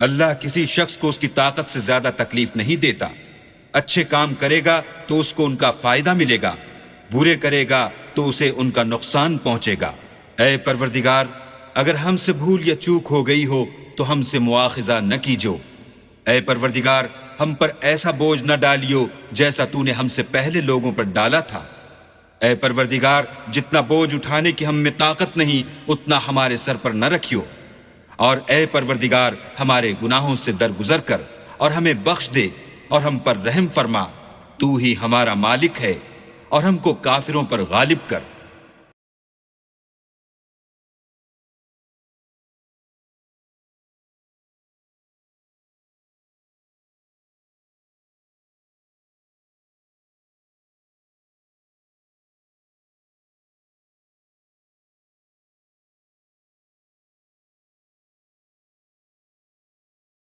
اللہ کسی شخص کو اس کی طاقت سے زیادہ تکلیف نہیں دیتا۔ اچھے کام کرے گا تو اس کو ان کا فائدہ ملے گا، برے کرے گا تو اسے ان کا نقصان پہنچے گا۔ اے پروردگار، اگر ہم سے بھول یا چوک ہو گئی ہو تو ہم سے مواخذہ نہ کیجو۔ اے پروردگار، ہم پر ایسا بوجھ نہ ڈالیو جیسا تو نے ہم سے پہلے لوگوں پر ڈالا تھا۔ اے پروردگار، جتنا بوجھ اٹھانے کی ہم میں طاقت نہیں اتنا ہمارے سر پر نہ رکھیو۔ اور اے پروردگار، ہمارے گناہوں سے درگزر کر اور ہمیں بخش دے اور ہم پر رحم فرما، تو ہی ہمارا مالک ہے اور ہم کو کافروں پر غالب کر۔